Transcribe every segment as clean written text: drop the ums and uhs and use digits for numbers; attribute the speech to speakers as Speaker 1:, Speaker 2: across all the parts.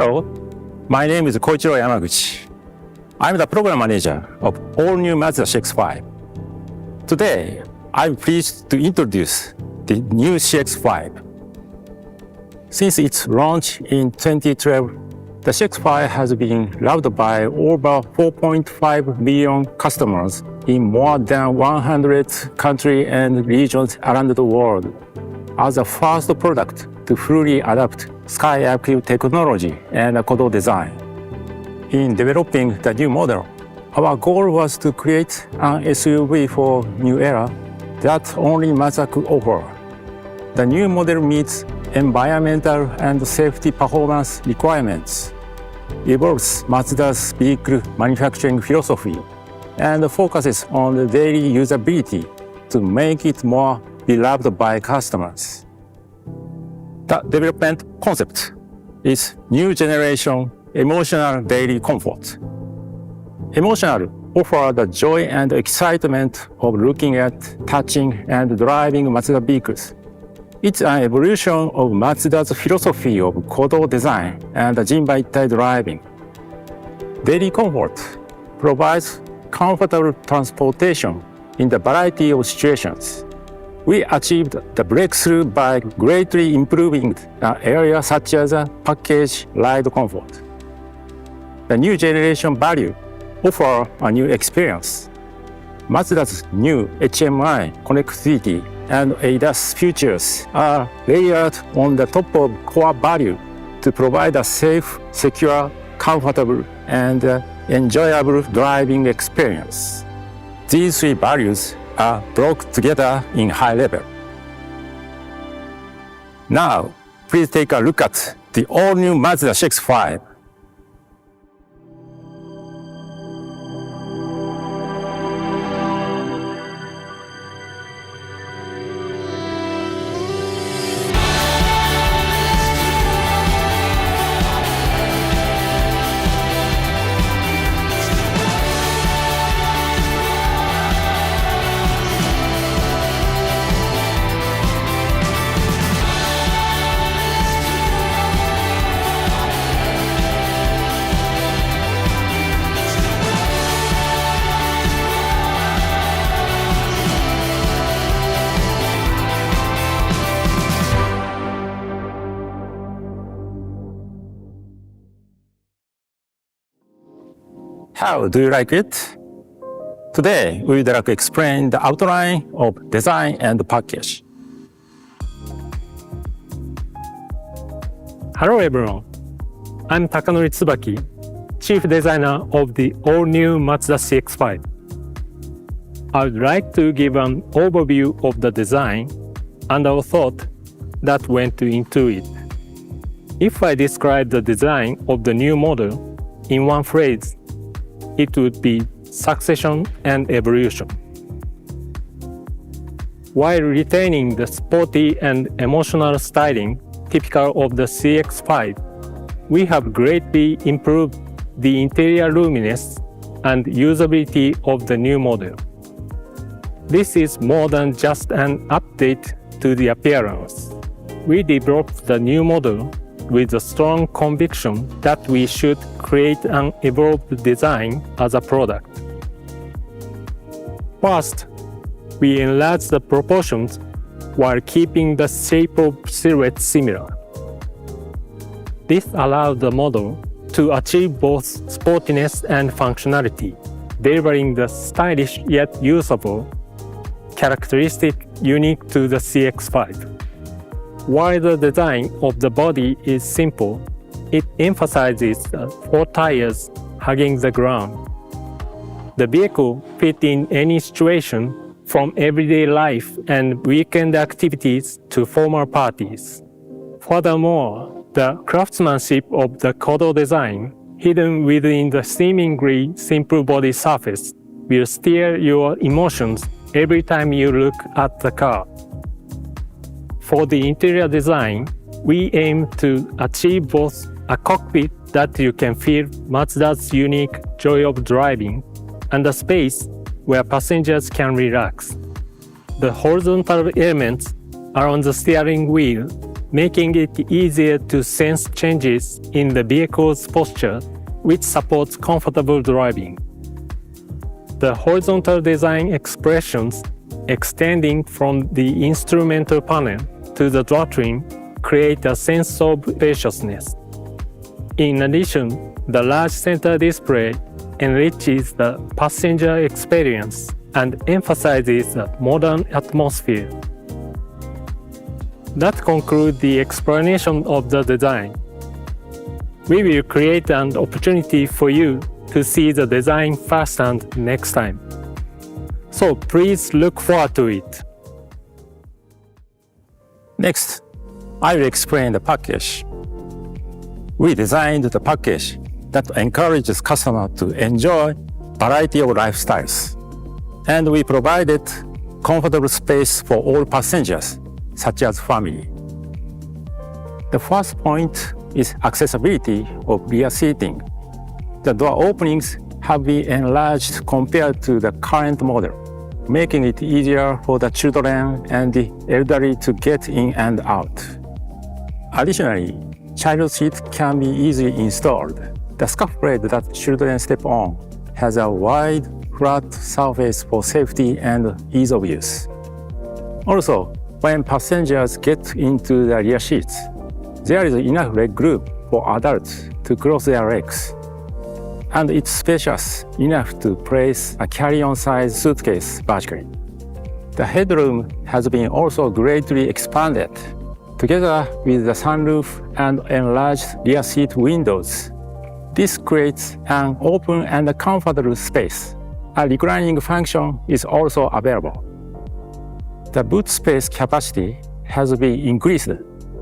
Speaker 1: Hello, my name is Koichiro Yamaguchi. I'm the program manager of all-new Mazda CX-5. Today, I'm pleased to introduce the new CX-5. Since its launch in 2012, the CX-5 has been loved by over 4.5 million customers in more than 100 countries and regions around the world as the first product to fully adopt SKYACTIV technology and KODO design. In developing the new model, our goal was to create an SUV for new era that only Mazda could offer. The new model meets environmental and safety performance requirements, evolves Mazda's vehicle manufacturing philosophy, and focuses on the daily usability to make it more beloved by customers. The development concept is new generation emotional daily comfort. Emotional offer the joy and excitement of looking at, touching, and driving Mazda vehicles. It's an evolution of Mazda's philosophy of KODO design and Jinba-Ittai driving. Daily comfort provides comfortable transportation in the variety of situations. We achieved the breakthrough by greatly improving areas such as package ride comfort. The new generation value offers a new experience. Mazda's new HMI connectivity and ADAS features are layered on the top of core value to provide a safe, secure, comfortable, and enjoyable driving experience. These three values are brought together in high level. Now, please take a look at the all-new Mazda CX-5. How do you like it? Today, we would like to explain the outline of design and package.
Speaker 2: Hello everyone, I'm Takanori Tsubaki, Chief Designer of the all-new Mazda CX-5. I would like to give an overview of the design and our thought that went into it. If I describe the design of the new model in one phrase, it would be succession and evolution. While retaining the sporty and emotional styling typical of the CX-5, we have greatly improved the interior roominess and usability of the new model. This is more than just an update to the appearance. We developed the new model with a strong conviction that we should create an evolved design as a product. First, we enlarged the proportions while keeping the shape of silhouette similar. This allowed the model to achieve both sportiness and functionality, delivering the stylish yet usable characteristic unique to the CX-5. While the design of the body is simple, it emphasizes the 4 tires hugging the ground. The vehicle fits in any situation, from everyday life and weekend activities to formal parties. Furthermore, the craftsmanship of the KODO design, hidden within the seemingly simple body surface, will steer your emotions every time you look at the car. For the interior design, we aim to achieve both a cockpit that you can feel Mazda's unique joy of driving and a space where passengers can relax. The horizontal elements around the steering wheel making it easier to sense changes in the vehicle's posture, which supports comfortable driving. The horizontal design expressions extending from the instrumental panel to the drivetrain create a sense of spaciousness. In addition, the large center display enriches the passenger experience and emphasizes a modern atmosphere. That concludes the explanation of the design. We will create an opportunity for you to see the design firsthand next time. So please look forward to it.
Speaker 1: Next, I will explain the package. We designed the package that encourages customers to enjoy variety of lifestyles. And we provided comfortable space for all passengers, such as family. The first point is accessibility of rear seating. The door openings have been enlarged compared to the current model, making it easier for the children and the elderly to get in and out. Additionally, child seat can be easily installed. The scaffold that children step on has a wide, flat surface for safety and ease of use. Also, when passengers get into the rear seats, there is enough leg room for adults to cross their legs. And it's spacious enough to place a carry-on size suitcase vertically. The headroom has been also greatly expanded. Together with the sunroof and enlarged rear seat windows, this creates an open and comfortable space. A reclining function is also available. The boot space capacity has been increased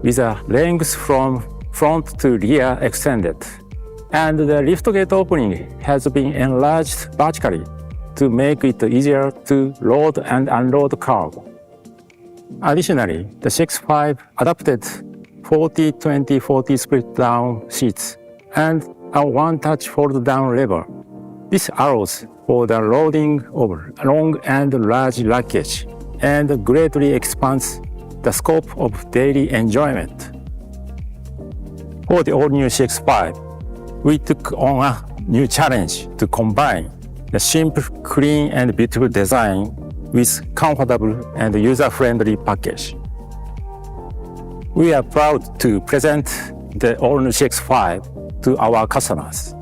Speaker 1: with a length from front to rear extended, and the liftgate opening has been enlarged vertically to make it easier to load and unload cargo. Additionally, the CX-5 adopted 40-20-40 split-down seats and a one-touch fold-down lever. This allows for the loading of long and large luggage and greatly expands the scope of daily enjoyment. For the all-new CX-5, we took on a new challenge to combine the simple, clean, and beautiful design with comfortable and user-friendly package. We are proud to present the all-new CX-5 to our customers.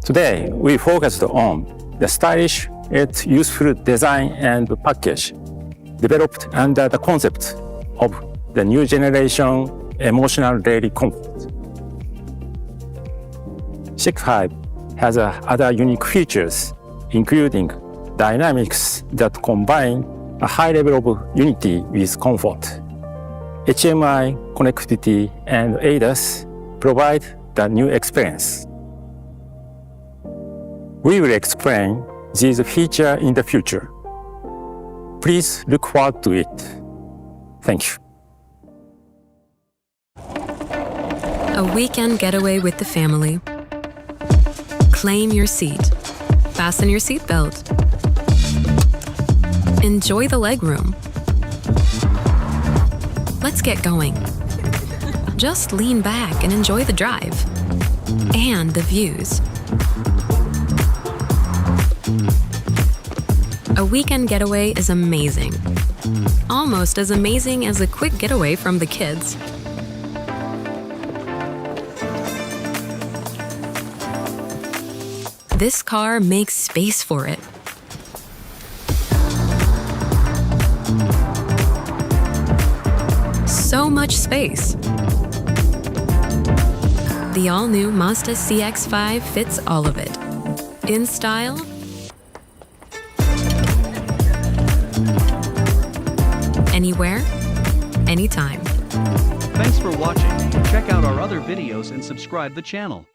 Speaker 1: Today, we focused on the stylish yet useful design and package developed under the concept of the new generation emotional daily comfort. CX-5 has other unique features, including dynamics that combine a high level of unity with comfort. HMI connectivity and ADAS provide the new experience. We will explain these features in the future. Please look forward to it. Thank you.
Speaker 3: A weekend getaway with the family. Claim your seat. Fasten your seatbelt. Enjoy the legroom. Let's get going. Just lean back and enjoy the drive. And the views. A weekend getaway is amazing. Almost as amazing as a quick getaway from the kids. This car makes space for it. So much space. The all-new Mazda CX-5 fits all of it. In style, anywhere, anytime.
Speaker 4: Thanks for watching. Check out our other videos and subscribe the channel.